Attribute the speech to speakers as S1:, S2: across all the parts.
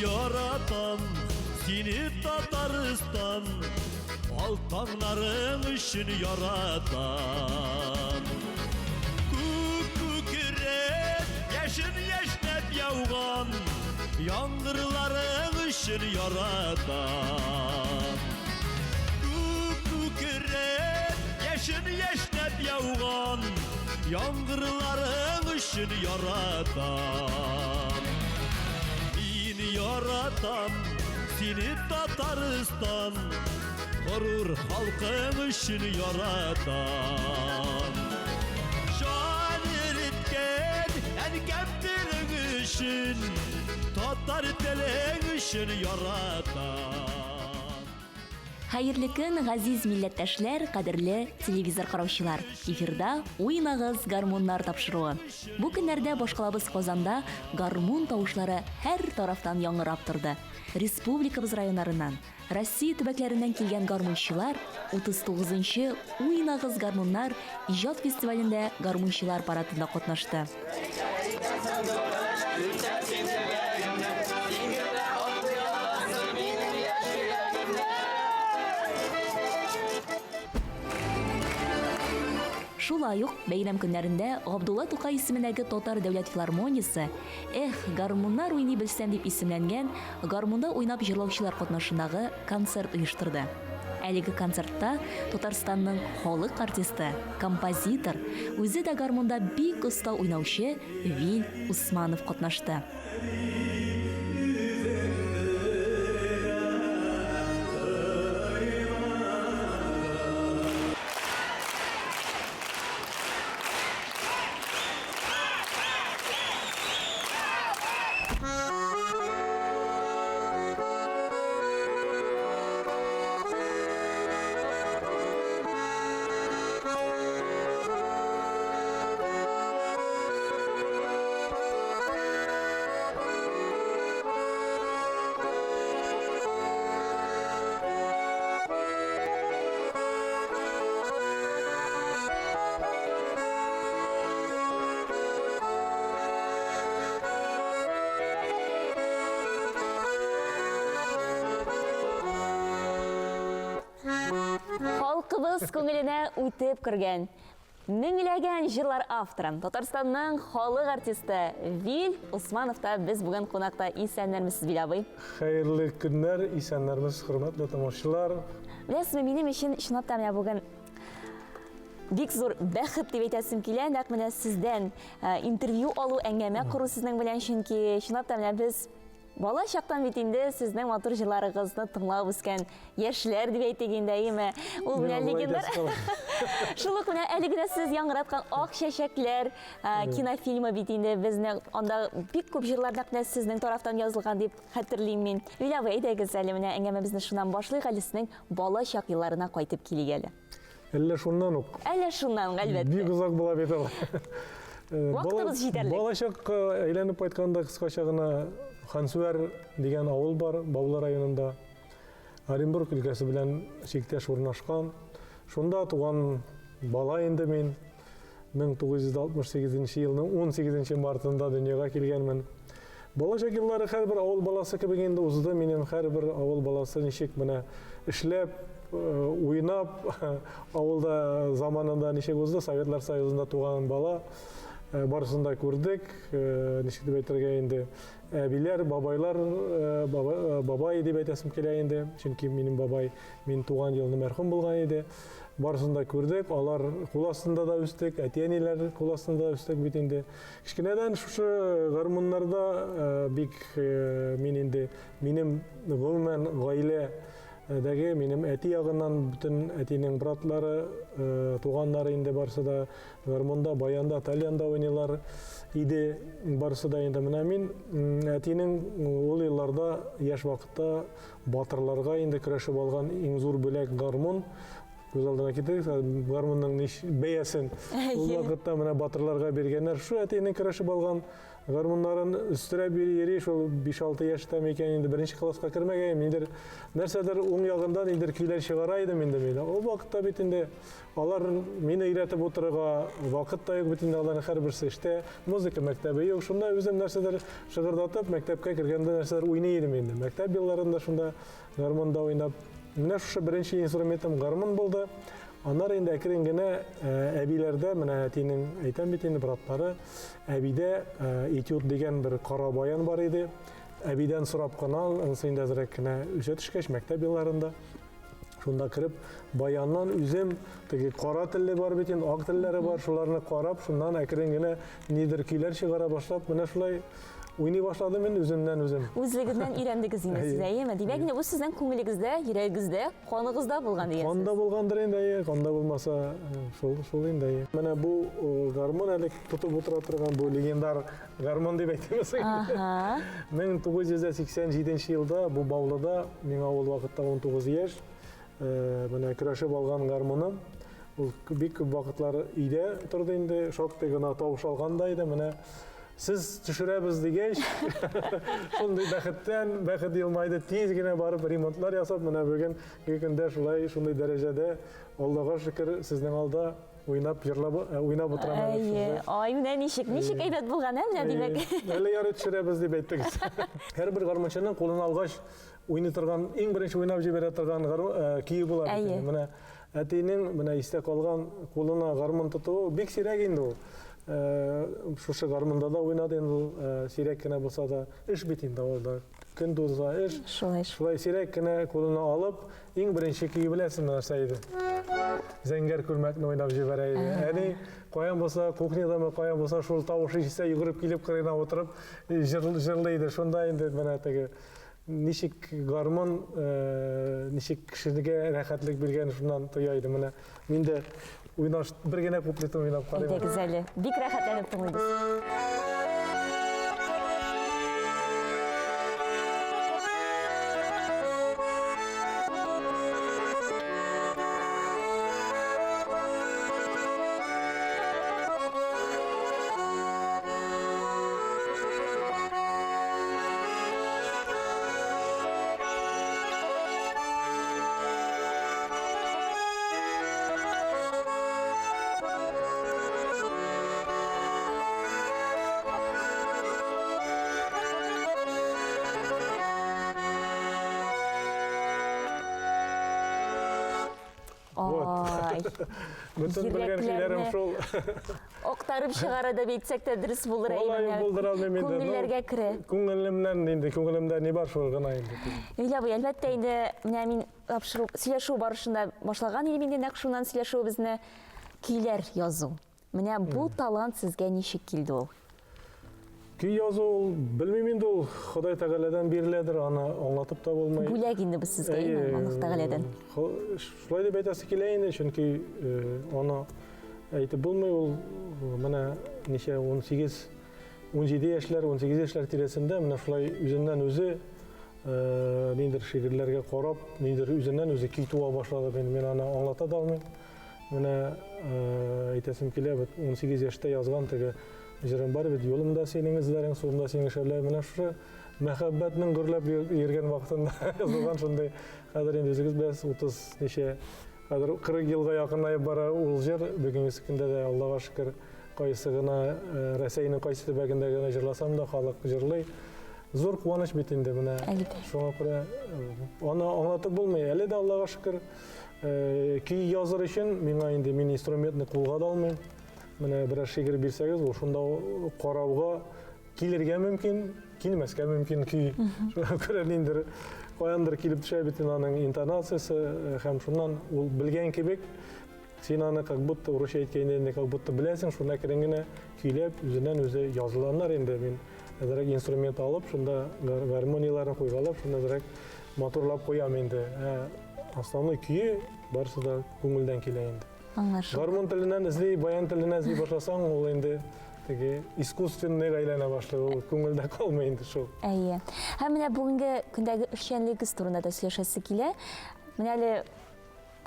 S1: yaratan seni Tataristan, altınların için yaratan. Küküret yaşın yaşnep yağan, yangırların için yaratan. Küküret yaşın yaşnep yağan, yangırların için yaratan. Yeni yaratan seni Tataristan, gurur halkın için yaratan. Şan eritken enkemdirin için, Tatar telin için yaratan.
S2: Hayırlı gün, газиз милләттәшләр, кадерле телевизор караучылар. Эфирда уйнагыз гармуннар тапшыруы. Бу көннәрдә башкалабыз Казанда гармун тавышлары һәр тарафтан яңгырап торды. Республикабыз районнарыннан, Россия төбәкләреннән килгән гармунчылар 39-нчы Уйнагыз гармуннар иҗат фестивалендә гармунчылар парадында катнашты. Шулай ук бәйрәм көннәрендә Габдулла Тукай исемендәге Татар дәүләт филармониясе гармуннар уйный белсәм дип исемләнгән гармунда уйнап җырлаучылар катнашындагы концерт оештырды. Әлеге концертта Татарстанның халык артисты, композитор, үзе дә гармунда бик оста уйнаучы Вил Усманов катнашты. Халкыбыз күңеленә үтеп кергән, меңләгән җырлар авторы, Татарстанның халык артисты Вил Усманов та без бүген кунакта. Исәннәрмесез, Вил абый?
S3: Хәерле көннәр, исәннәрмез, хөрмәтле тамашачылар.
S2: Беләсезме, минем өчен чынлап та менә бүген бик зур бәхет дип әйтәсем килә, нәкъ менә сездән интервью алу, әңгәмә кору сезнең белән, чөнки чынлап та менә без бала чактан бит инде сезнең матур җырларыгызны тыңлап үскән яшьләр дип әйтик инде, әйеме? Ул белән легендар. Шул ук менә әле генә сез яңгыраткан Ак чәчәкләр кинофильмы бит инде безнең анда бик күп җырлар нәкъ сезнең тарафтан язылган дип хәтерлим мин. Вил абый, әйдәгез әле менә әңгәмәбезне шуннан башлыйк, әле сезнең бала чак елларына кайтып килик әле.
S3: Әллә шуннан ук.
S2: Әллә шуннан, әлбәттә.
S3: Бик узак була бит ул.
S2: Вакытыбыз җитәрлек.
S3: Бала чак әйләнеп кайтканда кыскача гына Хансуар дигән авыл бар, Баулар районында. Оренбург өлкәсе белән чиктәш урнашкан. Шунда туган бала инде мин 1968 елның 18 мартында дөньяга килгәнмен. Бала чак еллары һәрбер авыл баласы кебек инде узды. Минем һәрбер авыл баласы ничек менә эшләп, уйнап, авылда заманында ничек узды, Советлар Союзында туган бала. Барысын да күрдек, ничек дип әйтергә инде, әбиләр, бабайлар, бабай дип әйтәсем килә инде, чөнки минем бабай мин туган елны мәрхүм булган иде. Барысын да күрдек, алар кул астында да үстек, әти-әниләр кул астында да үстек бит инде. Кичкенәдән шушы гармуннарда бик мин инде минем гомумән гаилә дәге минем әти ягыннан бүтән әтинең братлары, туганнары инде барсы да гармунда, баянда, тальянда уйныйлар иде, барсы да инде менә мин әтинең ул елларда яшь вакытта батырларга инде көрәшеп алган иң зур бүләк гармун. Күз алдына китерик, гармунның бәясен ул вакытта менә батырларга бергәннәр. Шу әтинең көрәшеп алган гармуннарын үстерә бери шул 5-6 яшьтә микән инде беренче класска кермәгән, инде нәрсәдер уң ягындан инде көйләр чыгара идем инде мин. О вакытта бит инде алар мине өйрәтеп утырырга вакыт та юк бит инде, аларның һәрберсе эштә, музыка мәктәбе юк. Шунда үзем нәрсәдер шыгырдатып мәктәпкә кергәндә нәрсәдер уйный идем инде. Мәктәп елларында шунда гармунда уйнап, менә шушы беренче инструментым гармун булды. Аннары инде әкрен генә әбиләрдә, менә әтинең әйтәм бит инде браттары, әбидә этюд дигән бер кара баян бар иде. Әбидән сорап кына, анысы инде әзрәк кенә үсә төшкәч мәктәп елларында. Шунда кирип, баяннан үзем теге кара телле бар бит инде, ак телләре бар, шуларны карап, шуннан әкрен генә нидер көйләр чыгара башлап, менә шулай уйный башладым мин үземнән үзем.
S2: Үзлегездән өйрәндегез инде сез, әйеме? Димәк, бу сезнең күңелегездә, йөрәгегездә, каныгызда булган дигәнсез.
S3: Канда булгандыр инде, канда булмаса шул инде. Менә бу гармон әле тотып утыра торган бу легендар гармон дип әйтәбез. 1987 елда бу Баулыда, миңа ул вакытта 19 яшь, менә көрәшеп алган гармоным. Ул бик күп вакытлар өйдә торды инде, шактый гына тавыш алганда иде. Менә сіз төшерәбез дигәч, шундый бәхет елмайды, тиз генә барып ремонтлар ясап, менә бүген көндә шулай шундый дәрәҗәдә, Аллага шөкер, сезнең алда уйнап утырамын.
S2: Ай, менә ничек әйбәт булган, менә димәк.
S3: Әле ярый төшерәбез дип әйттегез. Һәрбер гармончының кулын алгач уйный торган, иң беренче уйнап җибәрә торган көе була бит. Менә әтинең менә истә калган кулына гармон тотуы бик сирәк инде ул. Шушы гармонда да уйнады инде, сирәк кенә булса да эш бит инде алда. Көн туза эш. Шулай сирәк кенә кулына алып, иң беренче көе беләсең нәрсә иде. Зәңгәр күлмәкне уйнап җибәрә иде. Әни каян булса, кухнядамы каян булса, шул тавышы ишетсә йөгереп килеп кырына утырып җырлый иде. Шунда инде менә теге ничек гармон, ничек кешегә рәхәтлек биргән, шуннан тоя иде. Менә мин дә уйнаш бер генә куплетын уйнап карыйм.
S2: Әйдәгез әле. Бик рәхәтләнеп тыңлыйбыз.
S3: Bütün bilgen şeylerim şol.
S2: Оқтарып шығара да бейтсек те дұрыс болыр
S3: әймін.
S2: Көңіллерге кірі.
S3: Көңілімден не бар шол ғана енді.
S2: Өйлі бұл, әлбәтті енді мен сөйлешу барышында башлаган елеменден әкшуынан сөйлешу бізіне көйлер язу. Менә бұл талант сізге нешік келді ол?
S3: Көй язу ол, білмейм енді ол Құдай Тағаладан беріледір, аны аңлатып та болмай.
S2: Бүләк енді біз сізге Аллах Тағаладан.
S3: Шулай деп айтасы келейін, чөнки аны әйтеп болмай, ол менә неше 17 яшьләр, 18 яшьләр тирәсендә менә шулай үзеннән үзе нидер шигырьләргә карап, нидер үзеннән үзе көй туа башлады. Мен аны аңлата да алмыйм. Менә әйтәсем килә, 18 яшьтә язган теге җырым бар бит, юлымда синең эзләрең, сулымда синең шәүлә. Менә шушы мәхәббәтнең гөрләп йөргән вакытында язылган шундый. Хәзер инде үзегез без 30 ничә, хәзер 40 елга якынайып бара ул җыр. Бүгенге көндә дә Аллага шөкер, кайсы гына Россиянең кайсы төбәгендә генә җырласам да халык җырлый. Зур куаныч бит инде менә. Шуңа күрә аны аңлатып булмый. Әле дә Аллага шөкер, көй языр өчен миңа инде мин инструментны кулга да алмыйм. Менә берәр шигырь бирсәгез, ул шунда карауга килергә мөмкин, килмәскә мөмкин көй. Шуңа күрә инде каяндыр килеп төшә бит аның интонациясе һәм шуннан ул белгән кебек, син аны как будто урысча әйткәндә как будто беләсең, шуңа керен генә көйләп, үзеннән үзе язылганнар инде. Мин әзрәк инструмент алып, шунда гармонияларын куйгалап, шунда әзрәк моторлап куям инде. Основной көй барысы да күңелдән килә инде. Гармон теленнән эзли, баян теленнән эзли башласаң, ул инде теге искусственный әйләнә башлый, ул күңелдә калмый инде шул.
S2: Әйе. Һәм менә бүгенге көндәге эшчәнлегегез турында да сөйләшәсе килә. Менә әле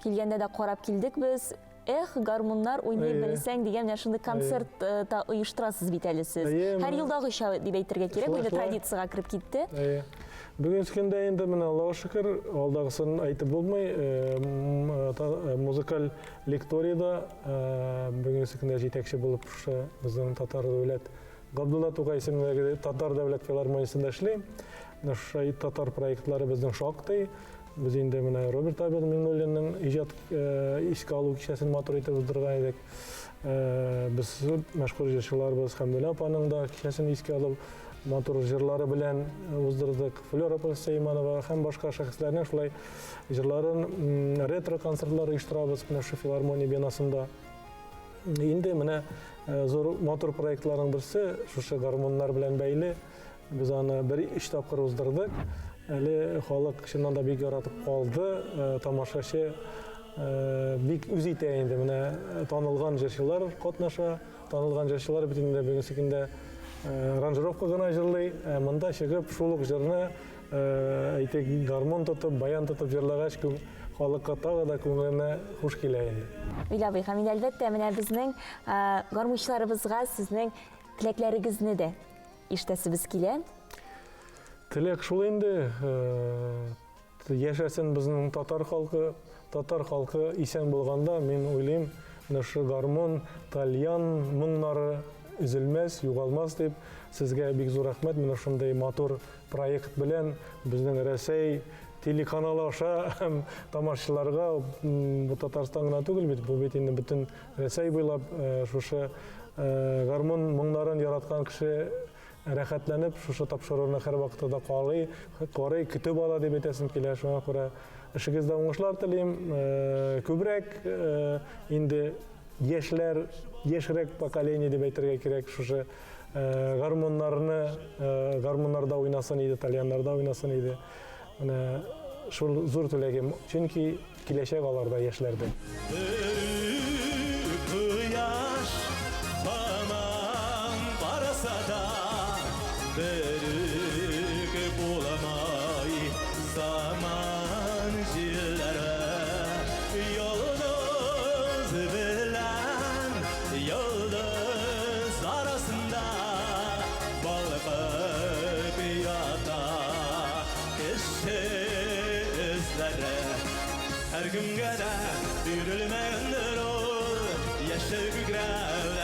S2: килгәндә дә карап килдек без. гармуннар уйный
S3: Әйе.
S2: белсәң дигән менә шундый концерт та оештырасыз бит әле сез.
S3: Әйе,
S2: Һәр
S3: менә-
S2: елдагыча дип әйтергә кирәк,
S3: Шулай,
S2: инде
S3: шулай.
S2: традициягә кереп китте.
S3: Бүгінгі күндә енді міне Аллаға шүкір, алдағысын айтып болмай, музыкаль лекторияда бүгінгі күндә жетекші болып біздің татар дәулет Габдулла Тукай исемендәге татар дәулет филармониясында эшләйм. Менә татар проектлары безнең шактый. Без инде менә Роберт Абел Миңнуллинның иҗат искә алу кичәсен матур итеп уздырган идек. Без мәшһүр җырчыларыбыз Хәмдулла апаның да кичәсен искә алып матур җырлары белән уздырдык. Флора Сейманова һәм башка шәхесләрнең шулай җырларын ретро концертлар оештырабыз менә шу филармония бинасында. Инде менә зур матур проектларның берсе шушы гармоннар белән бәйле. Без аны бер 3 тапкыр уздырдык. Әле халык чыннан да бик яратып калды. Тамашачы бик үз итә инде менә танылган җырчылар катнаша, танылган җырчылар бит инде бүгенге көндә аранжировка гына җырлый, монда чыгып шул ук җырны әйтик гармон тотып, баян тотып җырлагач халыкка тагы да күңеленә хуш килә инде.
S2: Уйлабый, һәм инде әлбәттә менә безнең гармунчыларыбызга сезнең теләкләрегезне дә ишетәсебез килә.
S3: Теләк шул инде, яшәсен безнең татар халкы исән булганда, мин уйлыйм, менә шу гармон, тальян моңнары üzülмәс, югалмас дип, сезгә бик зур рәхмәт. Менә шундый матур проект белән безнең Рәсәй телеканалы аша һәм тамашачыларга бу Татарстан гына түгел бит, бу бит инде бөтен Рәсәй буйлап шушы гармон моңнарын яраткан кеше рәхәтләнеп шушы тапшыруны һәр вакытта карый, көтеп ала дип әйтәсем килә. Шуңа күрә эшегездә уңышлар телим. Күбрәк инде яшьрәк поколение дип әйтергә кирәк, шушы гармоннарда уйнасын иде, тальяннарда уйнасын иде. Менә шул зур теләгем, чөнки киләчәк аларда яшьләрдә.
S1: Кояш тамам барса да берүк буламай заман җилләре йолдыз белән йолдыз арасында балкып ята кеше эзләре һәр кемгә дә бирелмәгәндер ул яшәү күкрәк